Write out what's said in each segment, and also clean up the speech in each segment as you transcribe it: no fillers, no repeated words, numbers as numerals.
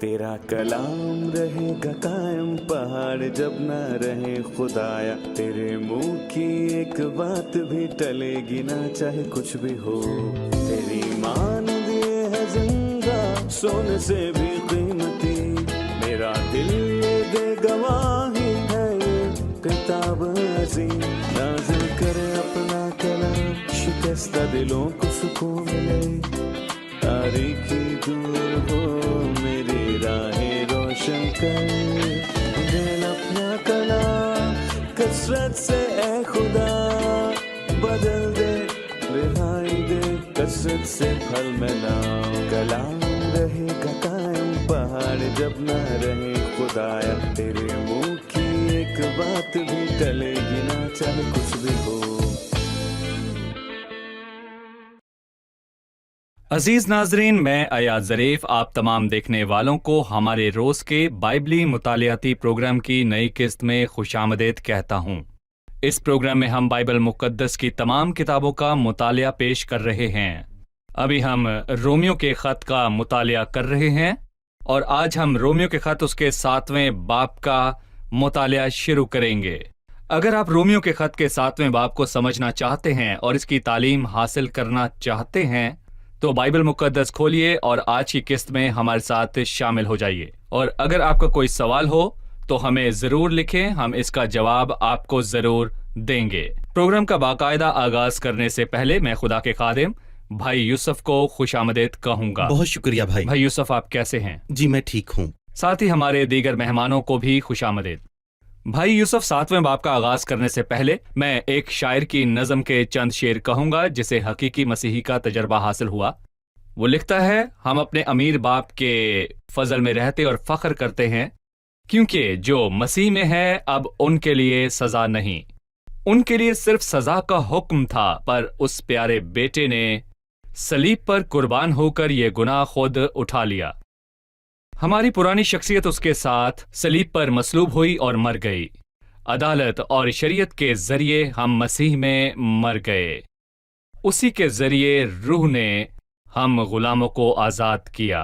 तेरा कलाम रहेगा कायम पहाड़ जब न रहे खुदाया, तेरे मुंह की एक बात भी टलेगी ना चाहे कुछ भी हो। तेरी मान दिए है जिंदा सोने से भी कीमती, मेरा दिल ये दे गवाही है ये किताब अज़ीम। नाज़िल करे अपना कलाम, शिकस्ता दिलों को सुकून मिले, तारीकी दूर हो मेरी राहें रोशन कर। दिल अपना कलाम कसरत से ए खुदा बदल दे, रिहाई दे कसरत से फल में नाम। कलाम रहेगा कायम पहाड़ जब न रहे खुदाया, तेरे मुंह की एक बात भी टलेगी ना चाहे कुछ भी हो। अजीज नाजरीन, मैं अयाज ज़रीफ आप तमाम देखने वालों को हमारे रोज़ के बाइबली मुतालियाती प्रोग्राम की नई किस्त में खुशामदीद कहता हूँ। इस प्रोग्राम में हम बाइबल मुक़द्दस की तमाम किताबों का मुतालिया पेश कर रहे हैं। अभी हम रोमियो के ख़त का मुतालिया कर रहे हैं और आज हम रोमियो के ख़त उसके 7वें बाब का मुतालिया शुरू करेंगे। अगर आप रोमियो के ख़त के 7वें बाब को समझना चाहते हैं और इसकी तालीम हासिल करना चाहते हैं तो बाइबल मुक़द्दस खोलिए और आज की किस्त में हमारे साथ शामिल हो जाइए। और अगर आपका कोई सवाल हो तो हमें ज़रूर लिखें, हम इसका जवाब आपको ज़रूर देंगे। प्रोग्राम का बाकायदा आगाज करने से पहले मैं खुदा के खादिम भाई यूसुफ को खुशामदीद कहूँगा। बहुत शुक्रिया भाई। भाई यूसुफ, आप कैसे हैं? जी मैं ठीक हूँ। साथ ही हमारे दीगर मेहमानों को भी खुशामदीद। भाई यूसुफ, 7वें बाब का आगाज करने से पहले मैं एक शायर की नज़म के चंद शेर कहूंगा जिसे हकीकी मसीही का तजर्बा हासिल हुआ। वो लिखता है, हम अपने अमीर बाप के फजल में रहते और फख्र करते हैं, क्योंकि जो मसीह में है अब उनके लिए सजा नहीं, उनके लिए सिर्फ सजा का हुक्म था, पर उस प्यारे बेटे ने सलीब पर कुर्बान होकर ये गुनाह खुद उठा लिया। हमारी पुरानी शख्सियत उसके साथ सलीब पर मसलूब हुई और मर गई। अदालत और शरीयत के जरिए हम मसीह में मर गए। उसी के जरिए रूह ने हम गुलामों को आज़ाद किया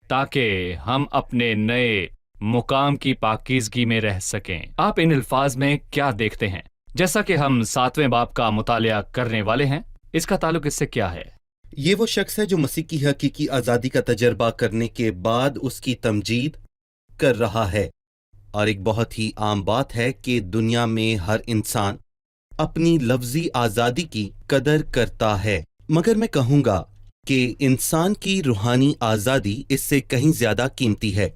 ताकि हम अपने नए मुकाम की पाकीज़गी में रह सकें। आप इन अल्फाज में क्या देखते हैं? जैसा कि हम 7वें बाब का मुतालिया करने वाले हैं, इसका ताल्लुक इससे क्या है? ये वो शख्स है जो मसीह की हकीकी आज़ादी का तजर्बा करने के बाद उसकी तमजीद कर रहा है। और एक बहुत ही आम बात है कि दुनिया में हर इंसान अपनी लफ्जी आज़ादी की कदर करता है, मगर मैं कहूँगा कि इंसान की रूहानी आज़ादी इससे कहीं ज़्यादा कीमती है।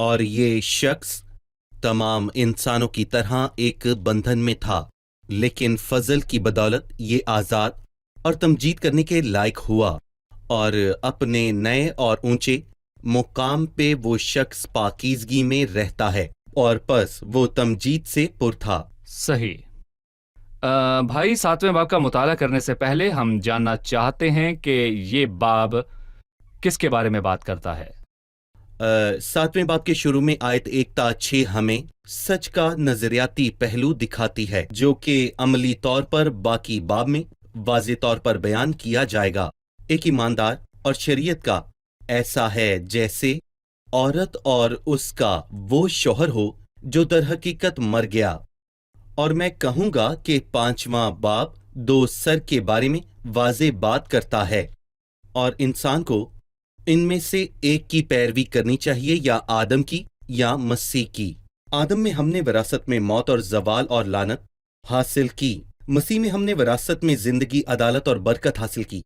और ये शख्स तमाम इंसानों की तरह एक बंधन में था, लेकिन फजल की बदौलत ये आज़ाद और तमजीद करने के लायक हुआ और अपने नए और ऊंचे मुकाम पे वो शख्स पाकीज़गी में रहता है और बस वो तमजीद से पुर था। सही। भाई, 7वें बाब का मुताला करने से पहले हम जानना चाहते हैं कि ये बाब किसके बारे में बात करता है? 7वें बाब के शुरू में आयत 1 ता 6 हमें सच का नजरियाती पहलू दिखाती है, जो कि अमली तौर पर बाकी बाब में वाज़े तौर पर बयान किया जाएगा। एक ईमानदार और शरीयत का ऐसा है जैसे औरत और उसका वो शौहर हो जो दर हकीकत मर गया। और मैं कहूँगा कि 5वां बाब 2 सर के बारे में वाज़े बात करता है और इंसान को इनमें से एक की पैरवी करनी चाहिए, या आदम की या मसीह की। आदम में हमने विरासत में मौत और जवाल और लानत हासिल की, मसीह में हमने विरासत में जिंदगी, अदालत और बरकत हासिल की।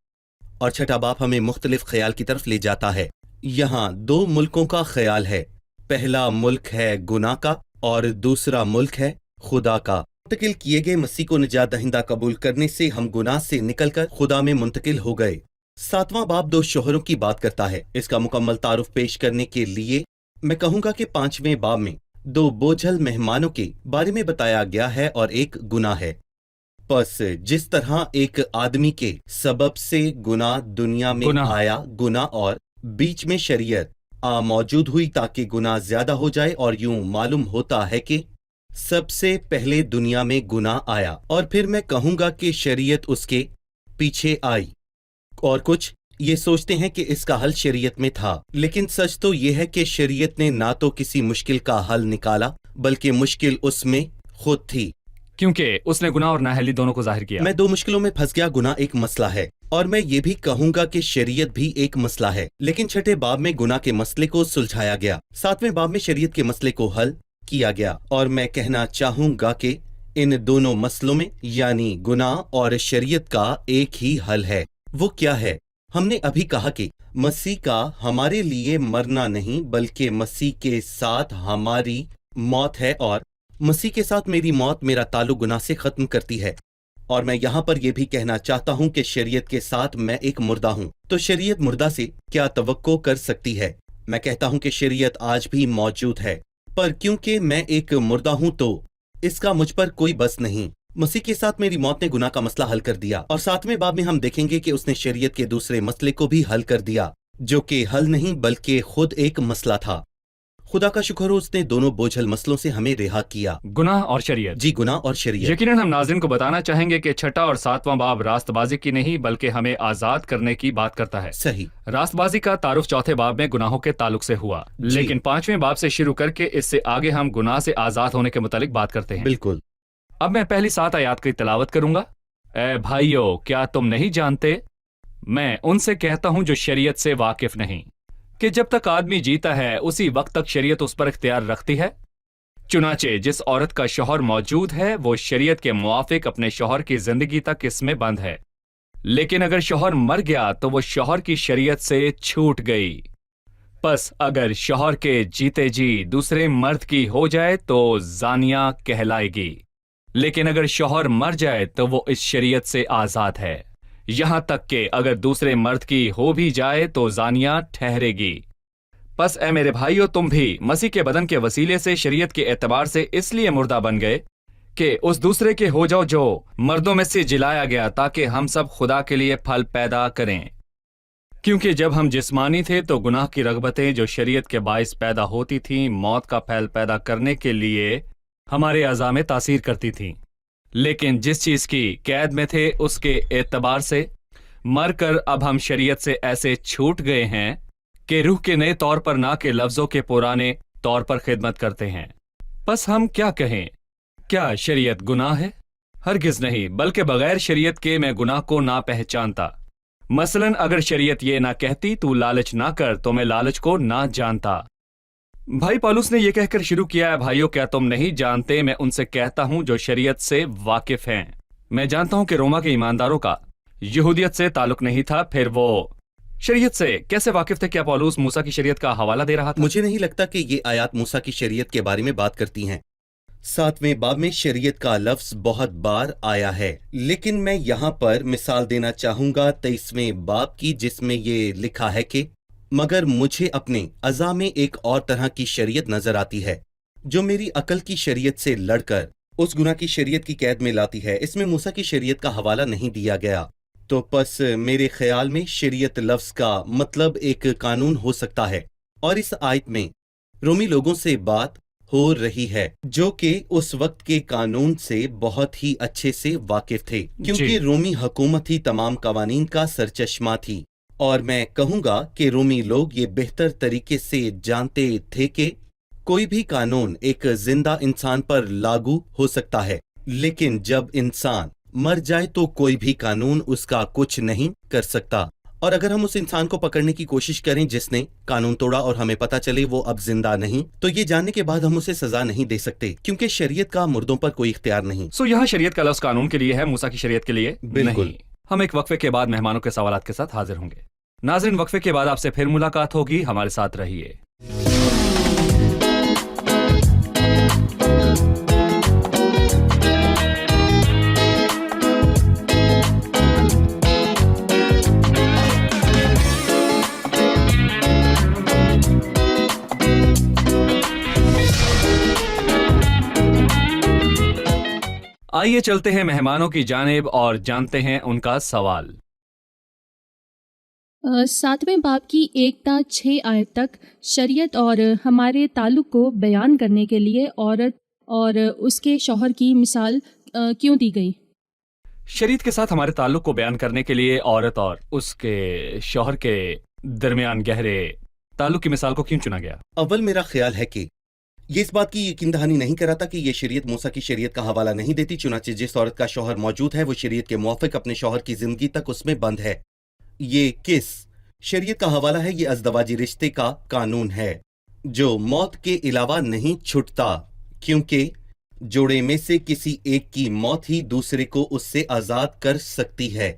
और 6वां बाब हमें मुख्तलिफ ख्याल की तरफ ले जाता है। यहाँ 2 मुल्कों का ख्याल है। पहला मुल्क है गुनाह का और दूसरा मुल्क है खुदा का। मुंतकिल किए गए मसीह को निजात दहिंदा कबूल करने से हम गुनाह से निकलकर खुदा में मुंतकिल हो गए। 7वां बाब 2 शोहरों की बात करता है। इसका मुकम्मल तारुफ पेश करने के लिए मैं कहूँगा कि 5वें बाब में 2 बोझल मेहमानों के बारे में बताया गया है और एक गुनाह है। बस जिस तरह एक आदमी के सबब से गुनाह दुनिया में आया, गुनाह और बीच में शरीयत मौजूद हुई ताकि गुनाह ज्यादा हो जाए, और यूं मालूम होता है कि सबसे पहले दुनिया में गुनाह आया और फिर मैं कहूँगा कि शरीयत उसके पीछे आई। और कुछ یہ سوچتے ہیں کہ اس کا حل شریعت میں تھا، لیکن سچ تو یہ ہے کہ شریعت نے نہ تو کسی مشکل کا حل نکالا بلکہ مشکل اس میں خود تھی، کیونکہ اس نے گناہ اور نااہلی دونوں کو ظاہر کیا۔ میں دو مشکلوں میں پھنس گیا۔ گناہ ایک مسئلہ ہے اور میں یہ بھی کہوں گا کہ شریعت بھی ایک مسئلہ ہے، لیکن چھٹے باب میں گناہ کے مسئلے کو سلجھایا گیا، ساتویں باب میں شریعت کے مسئلے کو حل کیا گیا، اور میں کہنا چاہوں گا کہ ان دونوں مسئلوں میں یعنی گناہ اور شریعت کا ایک ہی حل ہے۔ وہ کیا ہے؟ ہم نے ابھی کہا کہ مسیح کا ہمارے لیے مرنا نہیں بلکہ مسیح کے ساتھ ہماری موت ہے، اور مسیح کے ساتھ میری موت میرا تعلق گناہ سے ختم کرتی ہے۔ اور میں یہاں پر یہ بھی کہنا چاہتا ہوں کہ شریعت کے ساتھ میں ایک مردہ ہوں، تو شریعت مردہ سے کیا توقع کر سکتی ہے؟ میں کہتا ہوں کہ شریعت آج بھی موجود ہے، پر کیونکہ میں ایک مردہ ہوں تو اس کا مجھ پر کوئی بس نہیں۔ مسیح کے ساتھ میری موت نے گناہ کا مسئلہ حل کر دیا، اور ساتویں باب میں ہم دیکھیں گے کہ اس نے شریعت کے دوسرے مسئلے کو بھی حل کر دیا، جو کہ حل نہیں بلکہ خود ایک مسئلہ تھا۔ خدا کا شکر ہو، اس نے دونوں بوجھل مسئلوں سے ہمیں رہا کیا۔ گناہ اور شریعت۔ جی، گناہ اور شریعت۔ یقیناً ہم ناظرین کو بتانا چاہیں گے کہ چھٹا اور ساتواں باب راست بازی کی نہیں بلکہ ہمیں آزاد کرنے کی بات کرتا ہے۔ صحیح۔ راست بازی کا تعارف چوتھے باب میں گناہوں کے تعلق سے ہوا، لیکن پانچویں باب سے شروع کر کے اس سے آگے ہم گناہ سے آزاد ہونے کے متعلق بات کرتے ہیں۔ بالکل۔ اب میں پہلی 7 آیات کی تلاوت کروں گا۔ اے بھائیو، کیا تم نہیں جانتے؟ میں ان سے کہتا ہوں جو شریعت سے واقف نہیں، کہ جب تک آدمی جیتا ہے اسی وقت تک شریعت اس پر اختیار رکھتی ہے۔ چنانچہ جس عورت کا شوہر موجود ہے وہ شریعت کے موافق اپنے شوہر کی زندگی تک اس میں بند ہے، لیکن اگر شوہر مر گیا تو وہ شوہر کی شریعت سے چھوٹ گئی۔ پس اگر شوہر کے جیتے جی دوسرے مرد کی ہو جائے تو زانیہ کہلائے گی، لیکن اگر شوہر مر جائے تو وہ اس شریعت سے آزاد ہے، یہاں تک کہ اگر دوسرے مرد کی ہو بھی جائے تو زانیہ ٹھہرے گی۔ پس اے میرے بھائیو، تم بھی مسیح کے بدن کے وسیلے سے شریعت کے اعتبار سے اس لیے مردہ بن گئے کہ اس دوسرے کے ہو جاؤ جو مردوں میں سے جلایا گیا، تاکہ ہم سب خدا کے لیے پھل پیدا کریں۔ کیونکہ جب ہم جسمانی تھے تو گناہ کی رغبتیں جو شریعت کے باعث پیدا ہوتی تھیں موت کا پھل پیدا کرنے کے لیے ہمارے اعضاء میں تاثیر کرتی تھیں، لیکن جس چیز کی قید میں تھے اس کے اعتبار سے مر کر اب ہم شریعت سے ایسے چھوٹ گئے ہیں کہ روح کے نئے طور پر نہ کہ لفظوں کے پرانے طور پر خدمت کرتے ہیں۔ پس ہم کیا کہیں؟ کیا شریعت گناہ ہے؟ ہرگز نہیں، بلکہ بغیر شریعت کے میں گناہ کو نہ پہچانتا۔ مثلاً اگر شریعت یہ نہ کہتی تو لالچ نہ کر تو میں لالچ کو نہ جانتا۔ بھائی پالوس نے یہ کہہ کر شروع کیا ہے، بھائیو کیا تم نہیں جانتے؟ میں ان سے کہتا ہوں جو شریعت سے واقف ہیں۔ میں جانتا ہوں کہ روما کے ایمانداروں کا یہودیت سے تعلق نہیں تھا، پھر وہ شریعت سے کیسے واقف تھے؟ کیا پالوس موسیٰ کی شریعت کا حوالہ دے رہا تھا؟ مجھے نہیں لگتا کہ یہ آیات موسیٰ کی شریعت کے بارے میں بات کرتی ہیں۔ 7ویں باب میں شریعت کا لفظ بہت بار آیا ہے، لیکن میں یہاں پر مثال دینا چاہوں گا 23ویں باب کی، جس میں یہ لکھا ہے کہ مگر مجھے اپنے اعضاء میں ایک اور طرح کی شریعت نظر آتی ہے جو میری عقل کی شریعت سے لڑ کر اس گناہ کی شریعت کی قید میں لاتی ہے۔ اس میں موسیٰ کی شریعت کا حوالہ نہیں دیا گیا، تو پس میرے خیال میں شریعت لفظ کا مطلب ایک قانون ہو سکتا ہے، اور اس آیت میں رومی لوگوں سے بات ہو رہی ہے جو کہ اس وقت کے قانون سے بہت ہی اچھے سے واقف تھے، کیونکہ رومی حکومت ہی تمام قوانین کا سرچشمہ تھی، اور میں کہوں گا کہ رومی لوگ یہ بہتر طریقے سے جانتے تھے کہ کوئی بھی قانون ایک زندہ انسان پر لاگو ہو سکتا ہے، لیکن جب انسان مر جائے تو کوئی بھی قانون اس کا کچھ نہیں کر سکتا، اور اگر ہم اس انسان کو پکڑنے کی کوشش کریں جس نے قانون توڑا اور ہمیں پتہ چلے وہ اب زندہ نہیں، تو یہ جاننے کے بعد ہم اسے سزا نہیں دے سکتے، کیونکہ شریعت کا مردوں پر کوئی اختیار نہیں۔ یہاں شریعت کا لفظ قانون کے لیے ہے، موسیٰ کی شریعت کے لیے بالکل نہیں۔ ہم ایک وقفے کے بعد مہمانوں کے سوالات کے ساتھ حاضر ہوں گے۔ ناظرین، وقفے کے بعد آپ سے پھر ملاقات ہوگی، ہمارے ساتھ رہیے۔ آئیے چلتے ہیں مہمانوں کی جانب اور جانتے ہیں ان کا سوال۔ 7ویں باب کی 1 تا 6 آیت تک شریعت اور ہمارے تعلق کو بیان کرنے کے لیے عورت اور اس کے شوہر کی مثال کیوں دی گئی؟ शरीयत के साथ हमारे ताल्लुक को बयान करने के लिए औरत और उसके शौहर के दरमियान गहरे ताल्लुक की मिसाल को क्यों चुना गया? अव्वल मेरा ख्याल है कि ये इस बात की यकीन दहानी नहीं कराता कि ये शरीयत मूसा की शरीयत का हवाला नहीं देती, चुनांचे जिस औरत का शौहर मौजूद है वो शरीयत के मुवाफिक अपने शौहर की जिंदगी तक उसमें बंद है। ये किस शरीयत का हवाला है? ये अज़दवाजी रिश्ते का कानून है जो मौत के अलावा नहीं छुटता, क्योंकि जोड़े में से किसी एक की मौत ही दूसरे को उससे आजाद कर सकती है।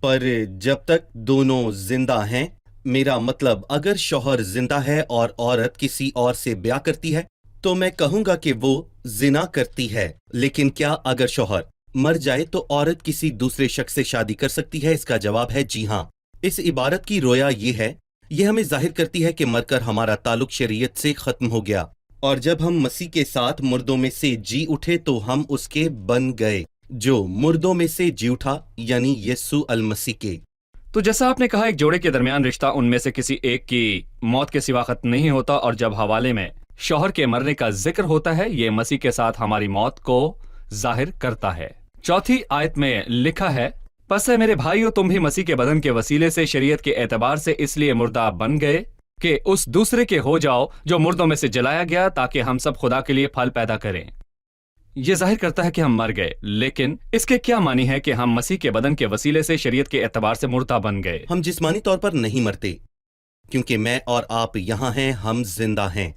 पर जब तक दोनों जिंदा हैं, मेरा मतलब अगर शौहर जिंदा है और औरत किसी और से ब्याह करती है तो मैं कहूंगा कि वो जिना करती है। लेकिन क्या अगर शौहर मर जाए तो औरत किसी दूसरे शख्स से शादी कर सकती है? इसका जवाब है जी हाँ। इस इबारत की रोया ये है, ये हमें जाहिर करती है कि मरकर हमारा ताल्लुक शरीयत से खत्म हो गया, और जब हम मसीह के साथ मुर्दों में से जी उठे तो हम उसके बन गए जो मुर्दों में से जी उठा, यानी यीशु अल मसीह के। तो जैसा आपने कहा, एक जोड़े के दरमियान रिश्ता उनमें से किसी एक की मौत के सिवा खत्म नहीं होता, और जब हवाले में शौहर के मरने का जिक्र होता है ये मसीह के साथ हमारी मौत को जाहिर करता है। चौथी आयत में लिखा है, पस है मेरे भाइयों तुम भी मसीह के बदन के वसीले से शरीयत के एतबार से इसलिए मुर्दा बन गए कि उस दूसरे के हो जाओ जो मुर्दों में से जलाया गया, ताकि हम सब खुदा के लिए फल पैदा करें। यह जाहिर करता है कि हम मर गए, लेकिन इसके क्या मानी है कि हम मसीह के बदन के वसीले से शरीयत के एतबार से मुर्दा बन गए? हम जिस्मानी तौर पर नहीं मरते, क्योंकि मैं और आप यहाँ हैं, हम जिंदा हैं।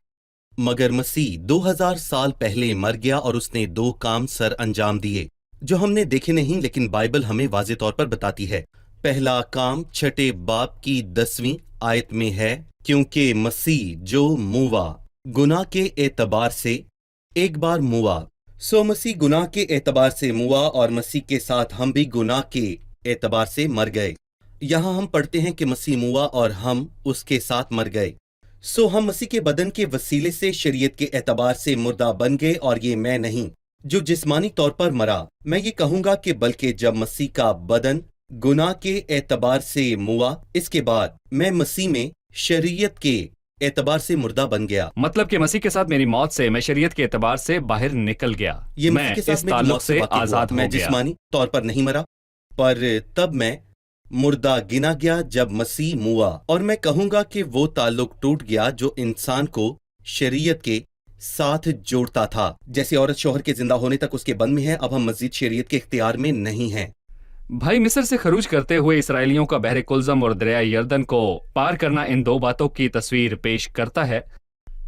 मगर मसीह 2000 साल पहले मर गया और उसने 2 काम सर अंजाम दिए जो हमने देखे नहीं, लेकिन बाइबल हमें वाज़े तौर पर बताती है। पहला काम 6 बाब की 10वीं आयत में है, क्योंकि मसीह जो मुआ गुनाह के एतबार से एक बार मुआ, सो मसीह गुनाह के एतबार से मुआ और मसीह के साथ हम भी गुनाह के एतबार से मर गए। यहाँ हम पढ़ते हैं कि मसीह मुआ और हम उसके साथ मर गए। सो हम मसीह के बदन के वसीले से शरीयत के एतबार से मुर्दा बन गए, और ये मैं नहीं जो जिस्मानी तौर पर मरा, मैं ये कहूंगा कि बल्कि जब मसीह का बदन गुनाह के एतबार से मुआ, इसके बाद मैं मसीह में शरीयत के एतबार से मुर्दा बन गया। मतलब कि मसीह के साथ मेरी मौत से मैं शरीयत के एतबार से बाहर निकल गया, ये मैं इस ताल्लुक से आजाद हो मैं गया। जिस्मानी तौर पर नहीं मरा, पर तब मैं मुर्दा गिना गया जब मसीह मुआ, और मैं कहूंगा कि वो ताल्लुक टूट गया जो इंसान को शरीयत के साथ जोड़ता था। जैसे औरत शौहर के जिंदा होने तक उसके बंद में है, अब हम मजीद शरीयत के इख्तियार में नहीं हैं। भाई, मिस्र से खरूज करते हुए इसराइलियों का बहरे कुलजम और दरिया यर्दन को पार करना इन 2 बातों की तस्वीर पेश करता है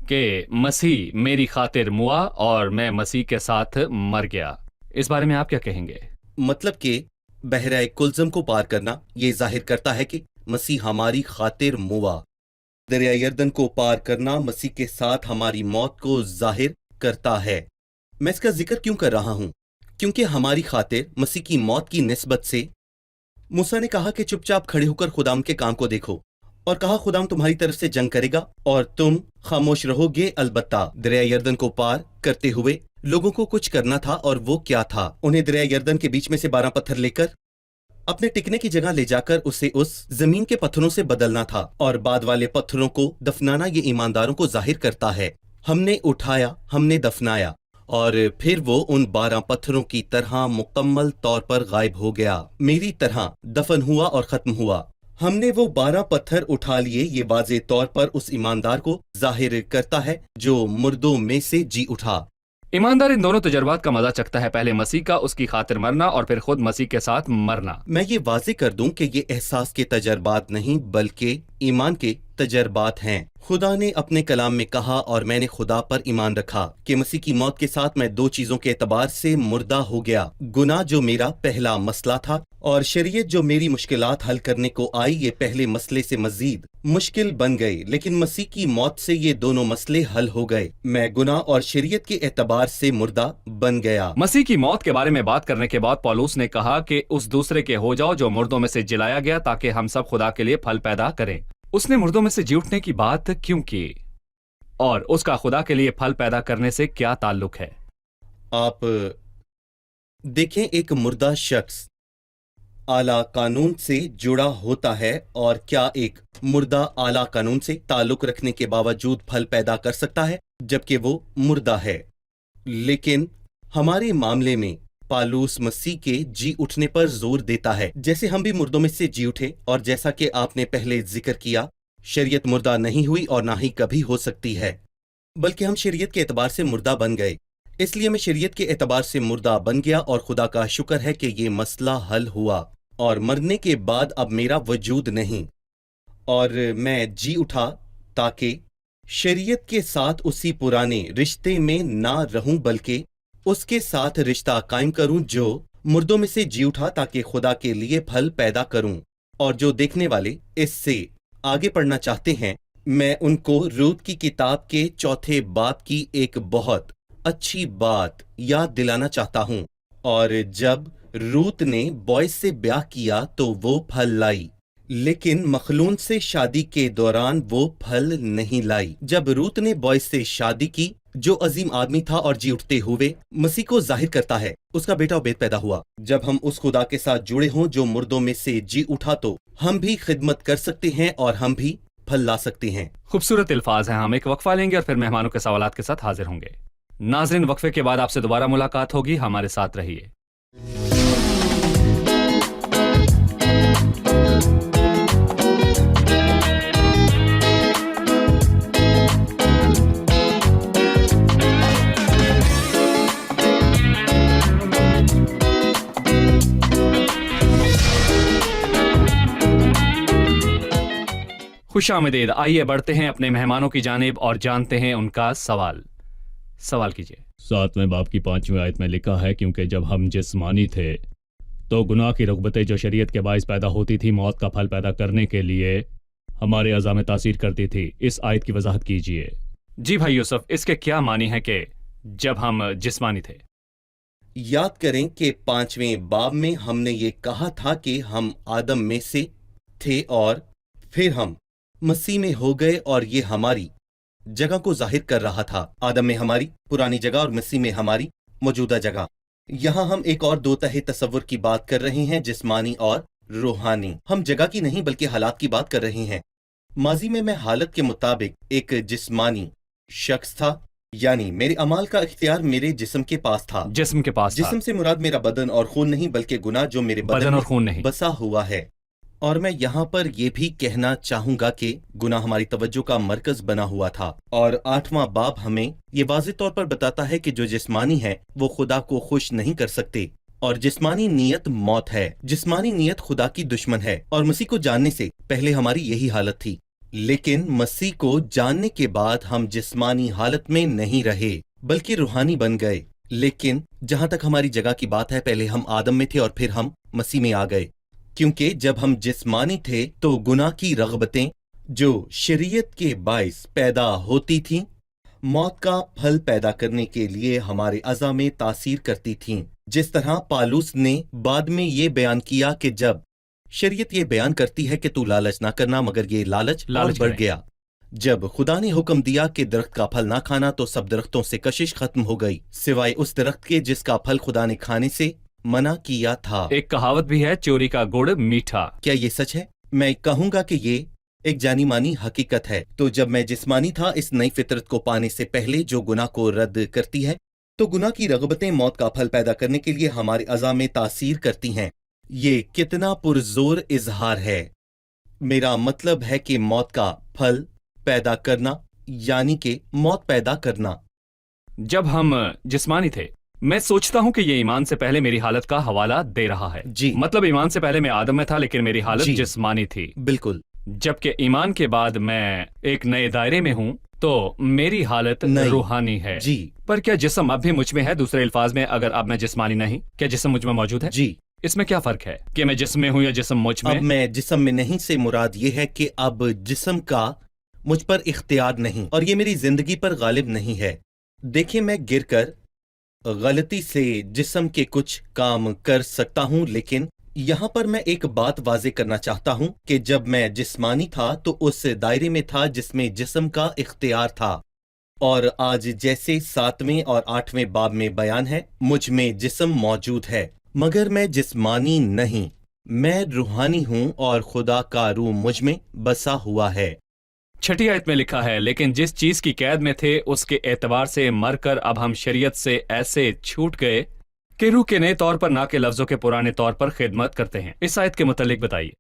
कि मसीह मेरी खातिर मुआ और मैं मसीह के साथ मर गया। इस बारे में आप क्या कहेंगे? मतलब कि बहरा कुलजम को पार करना ये जाहिर करता है कि मसीह हमारी खातिर मुआ। दरिया यर्दन को पार करना मसीह के साथ हमारी मौत को जाहिर करता है। मैं इसका जिक्र क्यों कर रहा हूं? क्योंकि हमारी खातिर मसीह की मौत की निस्बत से मूसा ने कहा कि चुपचाप खड़े होकर खुदाम के काम को देखो, और कहा खुदाम तुम्हारी तरफ से जंग करेगा और तुम खामोश रहोगे। अलबत्ता दरिया यर्दन को पार करते हुए लोगों को कुछ करना था, और वो क्या था? उन्हें दरिया यर्दन के बीच में से 12 पत्थर लेकर अपने टिकने की जगह ले जाकर उसे उस जमीन के पत्थरों से बदलना था, और बाद वाले पत्थरों को दफनाना। ये ईमानदारों को जाहिर करता है, हमने उठाया, हमने दफनाया, और फिर वो उन 12 पत्थरों की तरह मुकम्मल तौर पर गायब हो गया, मेरी तरह दफन हुआ और खत्म हुआ। हमने वो 12 पत्थर उठा लिए। ये वाज़े तौर पर उस ईमानदार को जाहिर करता है जो मुर्दों में से जी उठा। ईमानदार इन दोनों तजर्बात का मजा चखता है, पहले मसीह का, उसकी खातिर मरना, और फिर खुद मसीह के साथ मरना। मैं ये वाज़े कर दूं कि ये एहसास के तजर्बात नहीं बल्कि ईमान के तजर्बात हैं। खुदा ने अपने कलाम में कहा, और मैंने खुदा पर ईमान रखा कि मसीह की मौत के साथ मैं 2 चीजों के एतबार से मुर्दा हो गया। गुनाह जो मेरा पहला मसला था, और शरीयत जो मेरी मुश्किलात हल करने को आई, ये पहले मसले से मजीद मुश्किल बन गए, लेकिन मसीह की मौत से ये दोनों मसले हल हो गए। मैं गुनाह और शरीयत के एतबार से मुर्दा बन गया। मसीह की मौत के बारे में बात करने के बाद पौलुस ने कहा कि उस दूसरे के हो जाओ जो मुर्दों में से जिलाया गया, ताकि हम सब खुदा के लिए फल पैदा करें। उसने मुर्दों में से जी उठने की बात क्यों की, और उसका खुदा के लिए फल पैदा करने से क्या ताल्लुक है? आप देखें, एक मुर्दा शख्स आला कानून से जुड़ा होता है, और क्या एक मुर्दा आला कानून से ताल्लुक रखने के बावजूद फल पैदा कर सकता है जबकि वो मुर्दा है? लेकिन हमारे मामले में पालूस मसीह के जी उठने पर जोर देता है। जैसे हम भी मुर्दों में से जी उठे, और जैसा कि आपने पहले जिक्र किया, शरीयत मुर्दा नहीं हुई और ना ही कभी हो सकती है, बल्कि हम शरीयत के एतबार से मुर्दा बन गए। इसलिए मैं शरीयत के एतबार से मुर्दा बन गया, और खुदा का शुक्र है कि ये मसला हल हुआ, और मरने के बाद अब मेरा वजूद नहीं, और मैं जी उठा ताकि शरीयत के साथ उसी पुराने रिश्ते में ना रहूं, बल्कि उसके साथ रिश्ता कायम करूं जो मुर्दों में से जी उठा, ताकि खुदा के लिए फल पैदा करूं। और जो देखने वाले इससे आगे पढ़ना चाहते हैं, मैं उनको रूत की किताब के 4 बाब की एक बहुत अच्छी बात याद दिलाना चाहता हूं। और जब रूत ने बॉयज से ब्याह किया तो वो फल लाई, लेकिन मखलून से शादी के दौरान वो फल नहीं लाई। जब रूत ने बॉयज से शादी की, जो अजीम आदमी था और जी उठते हुए मसीह को जाहिर करता है, उसका बेटा ओबेद पैदा हुआ। जब हम उस खुदा के साथ जुड़े हों जो मुर्दों में से जी उठा, तो हम भी खिदमत कर सकते हैं और हम भी फल ला सकते हैं। खूबसूरत अल्फाज हैं। हम एक वक्फा लेंगे और फिर मेहमानों के सवालात के साथ हाजिर होंगे। नाज़रीन, वक्फे के बाद आपसे दोबारा मुलाकात होगी, हमारे साथ रहिए। खुशामदीद। आइए बढ़ते हैं अपने मेहमानों की जानिब और जानते हैं उनका सवाल। सवाल कीजिए। 7वें बाब की 5वीं आयत में लिखा है, क्योंकि जब हम जिस्मानी थे तो गुनाह की रग़बतें जो शरीयत के बाइस पैदा होती थी, मौत का फल पैदा करने के लिए हमारे अज़ा में तासीर करती थी। इस आयत की वजाहत कीजिए। जी भाई यूसुफ, इसके क्या मानी है कि जब हम जिस्मानी थे? याद करें कि 5वें बाब में हमने ये कहा था कि हम आदम में से थे और फिर हम मसीह में हो गए, और ये हमारी जगह को जाहिर कर रहा था। आदम में हमारी पुरानी जगह और मसीह में हमारी मौजूदा जगह। यहाँ हम एक और दो तहे तसव्वुर की बात कर रहे हैं, जिस्मानी और रूहानी। हम जगह की नहीं बल्कि हालात की बात कर रहे हैं। माजी में मैं हालत के मुताबिक एक जिस्मानी शख्स था, यानी मेरे अमाल का इख्तियार मेरे जिस्म के पास था। जिस्म के पास था। जिस्म से मुराद मेरा बदन और खून नहीं, बल्कि गुनाह जो मेरे बदन और खून नहीं बसा हुआ है। और मैं यहाँ पर यह भी कहना चाहूंगा कि गुनाह हमारी तवज्जो का मरकज बना हुआ था। और 8वां बाब हमें ये वाज़ेह तौर पर बताता है कि जो जिस्मानी है वो खुदा को खुश नहीं कर सकते, और जिस्मानी नीयत मौत है। जिस्मानी नीयत खुदा की दुश्मन है, और मसीह को जानने से पहले हमारी यही हालत थी। लेकिन मसीह को जानने के बाद हम जिस्मानी हालत में नहीं रहे बल्कि रूहानी बन गए। लेकिन जहां तक हमारी जगह की बात है, पहले हम आदम में थे और फिर हम मसीह में आ गए, क्योंकि जब हम जिस्मानी थे तो गुनाह की रग़बतें जो शरीयत के बाइस पैदा होती थीं, मौत का फल पैदा करने के लिए हमारे अज़ा में तासीर करती थीं। जिस तरह पालूस ने बाद में ये बयान किया कि जब शरीयत ये बयान करती है कि तू लालच ना करना, मगर ये लालच और बढ़ गया। जब खुदा ने हुक्म दिया कि दरख्त का फल ना खाना, तो सब दरख्तों से कशिश खत्म हो गई, सिवाय उस दरख्त के जिसका फल खुदा ने खाने से मना किया था। एक कहावत भी है, चोरी का गुड़ मीठा। क्या ये सच है? मैं कहूंगा कि ये एक जानी मानी हकीकत है। तो जब मैं जिस्मानी था, इस नई फितरत को पाने से पहले जो गुनाह को रद्द करती है, तो गुनाह की रग़बतें मौत का फल पैदा करने के लिए हमारे अज़ा में तासीर करती हैं। ये कितना पुरजोर इजहार है। मेरा मतलब है कि मौत का फल पैदा करना, यानी कि मौत पैदा करना। जब हम जिस्मानी थे, मैं सोचता हूँ कि ये ईमान से पहले मेरी हालत का हवाला दे रहा है। जी, मतलब ईमान से पहले मैं आदम में था, लेकिन मेरी हालत जिस्मानी थी। बिल्कुल। जबकि ईमान के बाद मैं एक नए दायरे में हूँ, तो मेरी हालत रूहानी है। जी। पर क्या जिस्म अब भी मुझ में है? दूसरे अल्फाज में, अगर अब मैं जिस्मानी नहीं, क्या जिस्म मुझ में मौजूद है? जी। इसमें क्या फर्क है कि मैं जिस्म में हूँ या जिस्म मुझ में? अब मैं जिस्म में नहीं से मुराद ये है कि अब जिस्म का मुझ पर इख्तियार नहीं, और ये मेरी जिंदगी पर गालिब नहीं है। देखिए, मैं गिरकर गलती से जिस्म के कुछ काम कर सकता हूँ, लेकिन यहाँ पर मैं एक बात वाज़ेह करना चाहता हूँ कि जब मैं जिस्मानी था तो उस दायरे में था जिसमें जिस्म का इख्तियार था, और आज जैसे 7वें और 8वें बाब में बयान है, मुझ में जिस्म मौजूद है, मगर मैं जिस्मानी नहीं, मैं रूहानी हूँ, और खुदा का रूह मुझ में बसा हुआ है। 6ठी आयत में लिखा है, लेकिन जिस चीज की कैद में थे उसके एतबार से मरकर अब हम शरीयत से ऐसे छूट गए کہ रूह के नए तौर पर ना के लफ्जों के पुराने तौर पर खिदमत करते हैं। इस आयत के मुतालिक बताइए।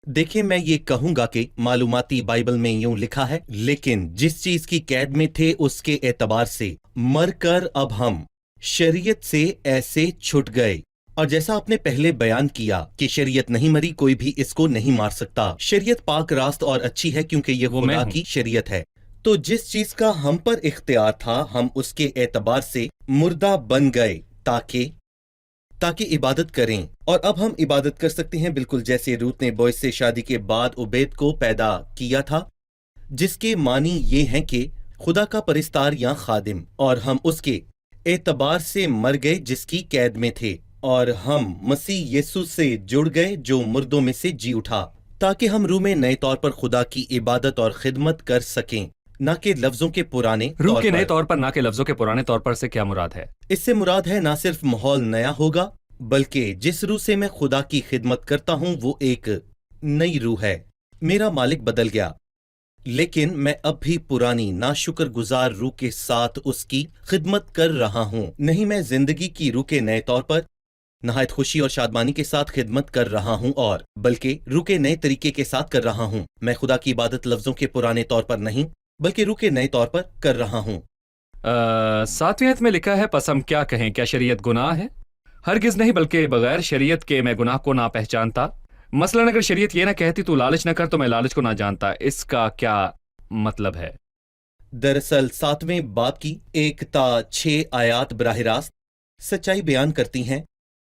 देखिए, मैं ये कहूंगा कि मालूमाती बाइबल में यूं लिखा है, लेकिन जिस चीज की कैद में थे उसके एतबार से मर कर अब हम शरीयत से ऐसे छुट गए। और जैसा आपने पहले बयान किया कि शरीयत नहीं मरी, कोई भी इसको नहीं मार सकता। शरीयत पाक रास्त और अच्छी है क्योंकि ये वो मैं खुदा हूं। की शरीयत है। तो जिस चीज का हम पर इख्तियार था, हम उसके एतबार से मुर्दा बन गए ताकि इबादत करें। और अब हम इबादत कर सकते हैं, बिल्कुल जैसे रूत ने बोयस से शादी के बाद उबैद को पैदा किया था, जिसके मानी ये हैं कि खुदा का परिस्तार या खादिम। और हम उसके एतबार से मर गए जिसकी कैद में थे, और हम मसीह यीशु से जुड़ गए जो मुर्दों में से जी उठा, ताकि हम रूह में नए तौर पर खुदा की इबादत और खिदमत कर सकें, न कि लफ्जों के पुराने रूह के नए पर। तौर पर ना के लफ्जों के पुराने तौर पर से क्या मुराद है? इससे मुराद है, न सिर्फ माहौल नया होगा, बल्कि जिस रूह से मैं खुदा की खिदमत करता हूँ वो एक नई रूह है। मेरा मालिक बदल गया, लेकिन मैं अब भी पुरानी नाशुक्रगुजार रूह के साथ उसकी खिदमत कर रहा हूँ। नहीं, मैं जिंदगी की रूह के नए तौर पर नहायत खुशी और शादमानी के साथ खिदमत कर रहा हूँ, और बल्कि रूह के नए तरीके के साथ कर रहा हूँ। मैं खुदा की इबादत लफ्जों के पुराने तौर पर नहीं, बल्कि रूह के नए तौर पर कर रहा हूँ। 7वीं आयत में लिखा है, पस हम क्या कहें, क्या शरीयत गुनाह है? हरगिज नहीं, बल्कि बगैर शरीयत के मैं गुनाह को ना पहचानता। मसलन अगर शरीयत ये ना कहती तू लालच न कर, तो मैं लालच को ना जानता। इसका क्या मतलब है? दरअसल 7वें बाब की 1 ता 6 आयात बराह रास्त सच्चाई बयान करती हैं,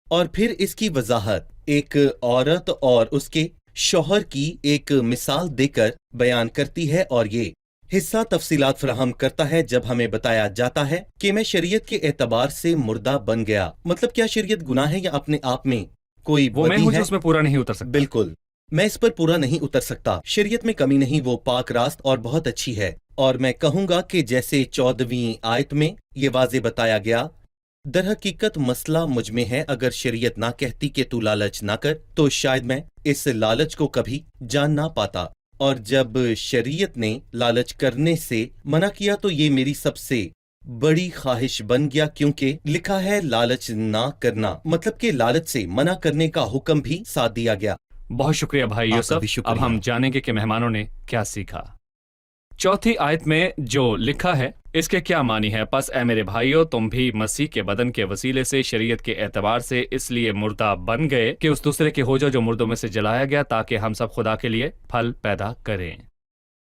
और फिर इसकी वजाहत एक औरत और उसके शौहर की एक मिसाल देकर बयान करती है। और ये हिस्सा तफसीलात फराहम करता है जब हमें बताया जाता है कि मैं शरीयत के एतबार से मुर्दा बन गया। मतलब क्या शरीयत गुनाह है या अपने आप में कोई वो मैं बदी हूं है? जो उसमें पूरा नहीं उतर सकता। बिल्कुल, मैं इस पर पूरा नहीं उतर सकता। शरीयत में कमी नहीं, वो पाक रास्त और बहुत अच्छी है। और मैं कहूंगा कि जैसे 14वीं आयत में ये वाज़े बताया गया, दर हकीकत मसला मुझ में है। अगर शरीयत ना कहती कि तू लालच ना कर, तो शायद मैं इस लालच को कभी जान ना पाता। और जब शरीयत ने लालच करने से मना किया तो ये मेरी सबसे बड़ी ख्वाहिश बन गया, क्योंकि लिखा है लालच ना करना, मतलब कि लालच से मना करने का हुक्म भी साथ दिया गया। बहुत शुक्रिया भाई आपका यूसुफ। भी शुक्रिया। अब हम जानेंगे कि मेहमानों ने क्या सीखा। 4थी आयत में जो लिखा है इसके क्या मानी है? पस ए मेरे भाइयों, तुम भी मसीह के बदन के वसीले से शरीयत के एतबार से इसलिए मुर्दा बन गए कि उस दूसरे के हो जाओ जो मुर्दों में से जलाया गया, ताकि हम सब खुदा के लिए फल पैदा करें।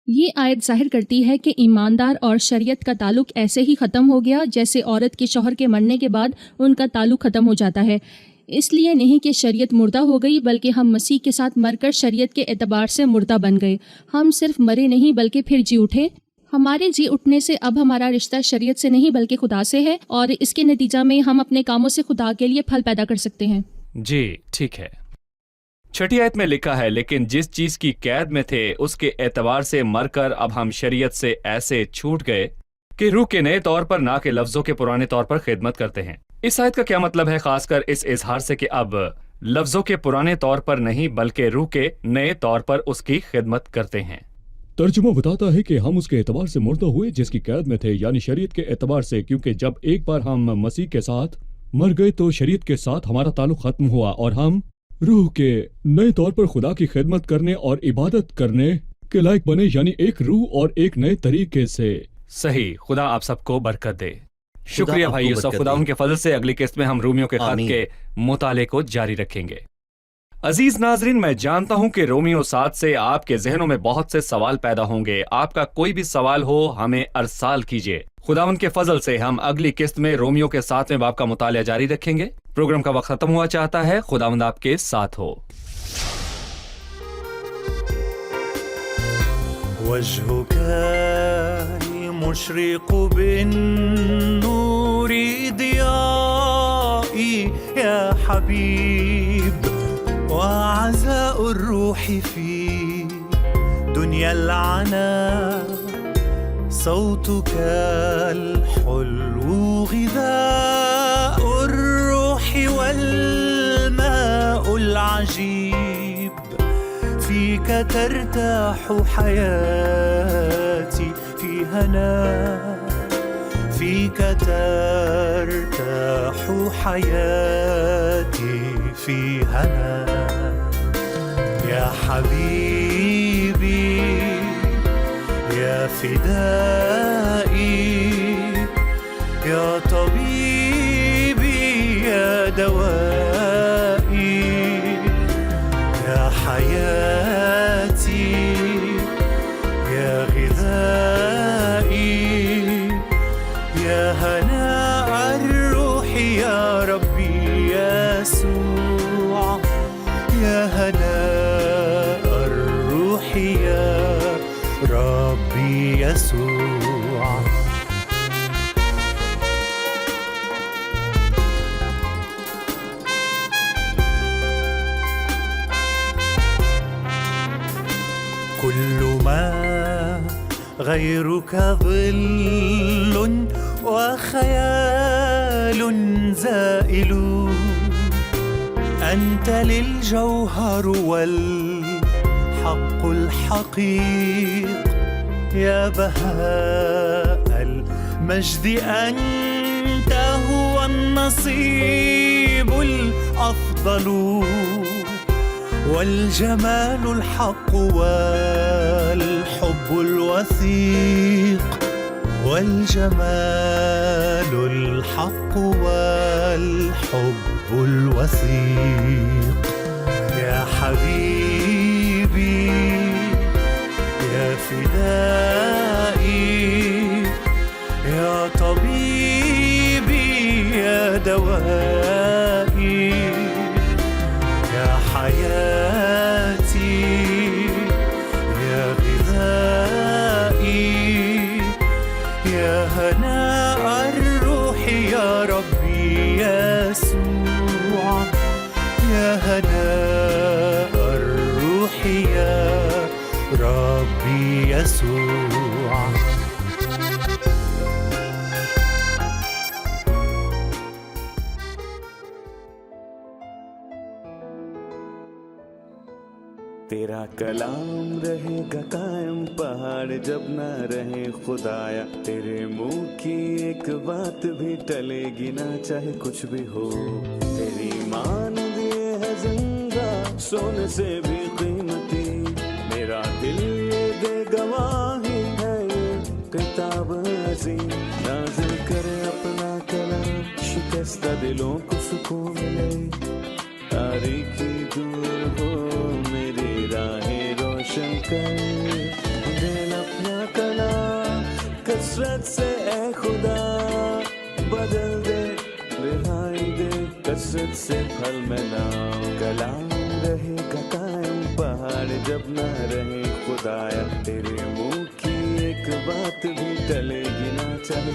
ये आयत जाहिर करती है कि ईमानदार और शरीयत का ताल्लुक ऐसे ही ख़त्म हो गया जैसे औरत के शौहर के मरने के बाद उनका ताल्लुक ख़त्म हो जाता है। इसलिए नहीं कि शरीयत मुर्दा हो गई, बल्कि हम मसीह के साथ मरकर शरीयत के एतबार से मुर्दा बन गए। हम सिर्फ मरे नहीं बल्कि फिर जी उठे। हमारे जी उठने से अब हमारा रिश्ता शरीयत से नहीं बल्कि खुदा से है, और इसके नतीजा में हम अपने कामों से खुदा के लिए फल पैदा कर सकते हैं। जी ठीक है। 6ठी आयत में लिखा है, लेकिन जिस चीज की कैद में थे उसके एतबार से मरकर अब हम शरीयत से ऐसे छूट गए कि रूह के नए तौर पर ना के लफ्जों के पुराने तौर पर खिदमत करते हैं। इस आयत का क्या मतलब है, खासकर इस इजहार से कि अब लफ्जों के पुराने तौर पर नहीं बल्कि रूह के नए तौर पर उसकी खिदमत करते हैं? तर्जुमा बताता है कि हम उसके एतबार से मुर्दा हुए जिसकी कैद में थे, यानी शरीयत के एतबार से, क्योंकि जब एक बार हम मसीह के साथ मर गए तो शरीयत के साथ हमारा ताल्लुक खत्म हुआ और हम रूह के नए तौर पर खुदा की खिदमत करने और इबादत करने के लायक बने, यानी एक रूह और एक नए तरीके से। सही। खुदा आप सबको बरकत दे। शुक्रिया आपको भाई यूसुफ। बरकत खुदा दे। उनके फजल से अगली किस्त में हम रोमियो के खत आमीन। के मुताले को जारी रखेंगे। अजीज नाजरीन, मैं जानता हूं कि रोमियो 7 से आपके जहनों में बहुत से सवाल पैदा होंगे। आपका कोई भी सवाल हो हमें अरसाल कीजिए। खुदावन के फजल से हम अगली किस्त में रोमियो के 7वें बाब का मुताला जारी रखेंगे। प्रोग्राम का वक्त खत्म हुआ चाहता है। खुदावंद आपके साथ हो। وجهك المشرق بالنور ضيائي يا حبيب، وعزاء الروح في دنيا العنا، صوتك الحلو غذاء الروح والماء العجيب، فيك ترتاح حياتي في هنا، فيك ترتاح حياتي في هنا يا حبيبي يا فدائي يا طبيبي يا دوائي يا حياتي يا غذائي يا هناء الروح يا ربي يسوع يا هناء الروح يا ربي يسوع كل ما غيرك ظل وخيال زائل أنت للجوهر والحق الحقيق يا بهاء المجد أنت هو النصيب الأفضل والجمال الحق والحب الوثيق والجمال الحق والحب الوثيق يا حبيبي يا فدائي يا طبيبي يا دوائي يا حياتي يا غذائي يا هناء الروح يا ربي يسوع يا هناء الروح يا ربي يسوع तेरा कलाम रहेगा कायम पहाड़ जब न रहे खुदाया तेरे मुंह की एक बात भी टलेगी ना चाहे कुछ भी हो तेरी मान दिए है जिंदा सोने से भी कीमती मेरा दिल ये दे गवाही है ये किताब अजीम नाज़िल करे अपना कलाम शिकस्ता दिलों को सुकून मिले तारीकी दूर हो मेरी राहें रोशन कर दिल अपना कलाम कसरत से ए खुदा बदल दे रिहाई दे कसरत से फल में नाम कलाम रहेगा कायम पहाड़ जब न रहे खुदाया तेरे मुंह की एक बात भी टलेगी ना चाहे